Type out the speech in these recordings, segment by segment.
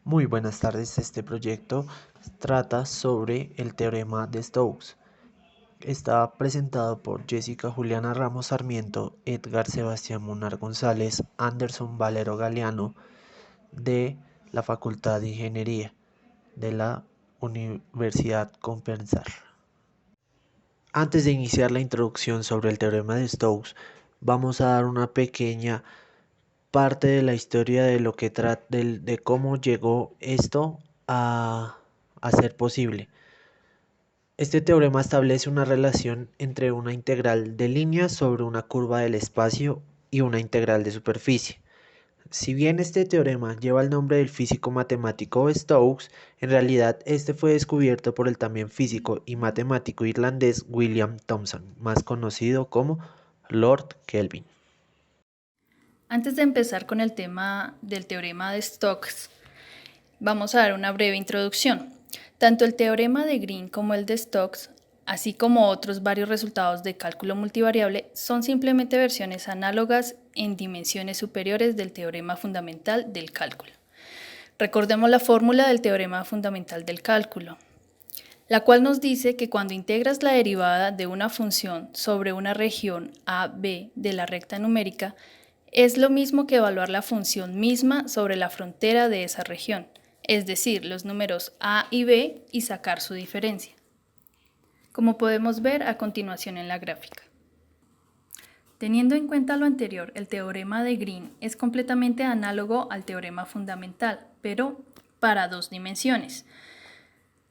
Muy buenas tardes. Este proyecto trata sobre el teorema de Stokes. Está presentado por Jessica Juliana Ramos Sarmiento, Edgar Sebastián Munar González, Anderson Valero Galeano de la Facultad de Ingeniería de la Universidad Compensar. Antes de iniciar la introducción sobre el teorema de Stokes, vamos a dar una pequeña parte de la historia de lo que de cómo llegó esto a ser posible. Este teorema establece una relación entre una integral de líneas sobre una curva del espacio y una integral de superficie. Si bien este teorema lleva el nombre del físico matemático Stokes, en realidad este fue descubierto por el también físico y matemático irlandés William Thomson, más conocido como Lord Kelvin. Antes de empezar con el tema del teorema de Stokes, vamos a dar una breve introducción. Tanto el teorema de Green como el de Stokes, así como otros varios resultados de cálculo multivariable, son simplemente versiones análogas en dimensiones superiores del teorema fundamental del cálculo. Recordemos la fórmula del teorema fundamental del cálculo, la cual nos dice que cuando integras la derivada de una función sobre una región a, b de la recta numérica, es lo mismo que evaluar la función misma sobre la frontera de esa región, es decir, los números a y b y sacar su diferencia, como podemos ver a continuación en la gráfica. Teniendo en cuenta lo anterior, el teorema de Green es completamente análogo al teorema fundamental, pero para dos dimensiones,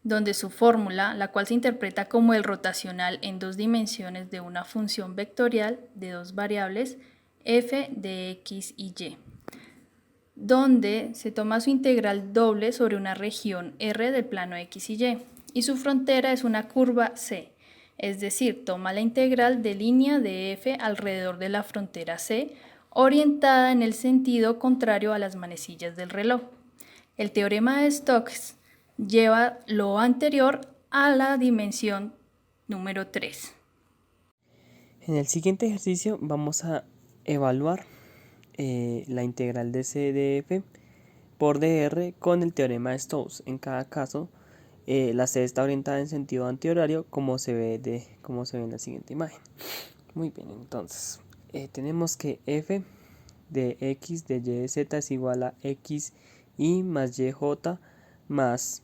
donde su fórmula, la cual se interpreta como el rotacional en dos dimensiones de una función vectorial de dos variables, f de x y y, donde se toma su integral doble sobre una región R del plano x y su frontera es una curva C, es decir, toma la integral de línea de f alrededor de la frontera C, orientada en el sentido contrario a las manecillas del reloj. El teorema de Stokes lleva lo anterior a la dimensión número 3. En el siguiente ejercicio vamos a evaluar la integral de c de f por dr con el teorema de Stokes. En cada caso, la c está orientada en sentido antihorario, como se ve en la siguiente imagen. Muy bien, entonces tenemos que f de x de y de z es igual a x y más yj más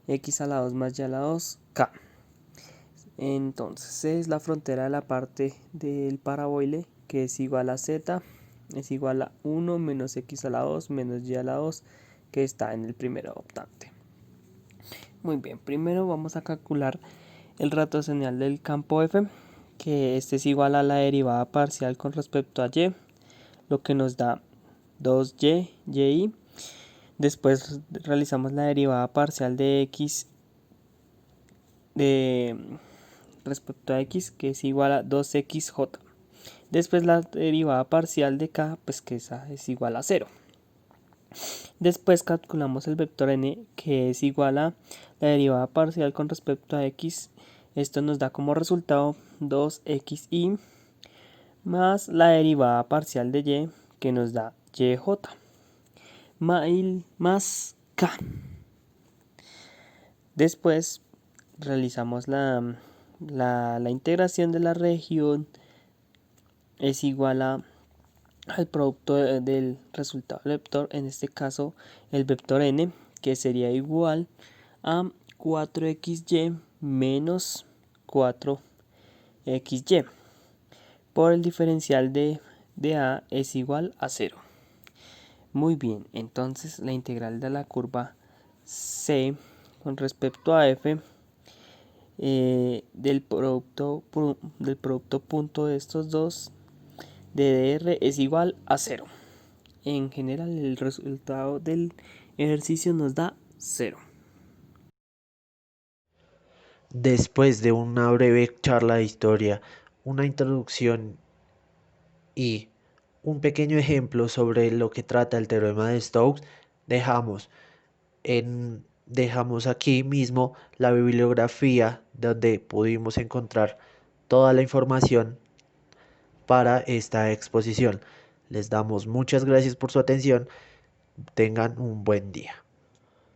x a la 2 más y a la 2 k. Entonces C es la frontera de la parte del paraboide, que es igual a z es igual a 1 menos x a la 2 menos y a la 2, que está en el primer optante. Muy bien, primero vamos a calcular el rotacional del campo f, que este es igual a la derivada parcial con respecto a y, lo que nos da 2y, y. Después realizamos la derivada parcial de x respecto a x, que es igual a 2xj. Después la derivada parcial de k, pues que esa es igual a 0. Después calculamos el vector n, que es igual a la derivada parcial con respecto a x. Esto nos da como resultado 2xy más la derivada parcial de y, que nos da yj más k. Después realizamos la integración de la región, es igual al producto del resultado del vector, en este caso el vector n, que sería igual a 4xy menos 4xy, por el diferencial de a es igual a 0. Muy bien, entonces la integral de la curva C con respecto a f del producto punto de estos dos de dr es igual a 0. En general, el resultado del ejercicio nos da 0. Después de una breve charla de historia, una introducción y un pequeño ejemplo sobre lo que trata el teorema de Stokes, dejamos aquí mismo la bibliografía donde pudimos encontrar toda la información para esta exposición. Les damos muchas gracias por su atención. Tengan un buen día.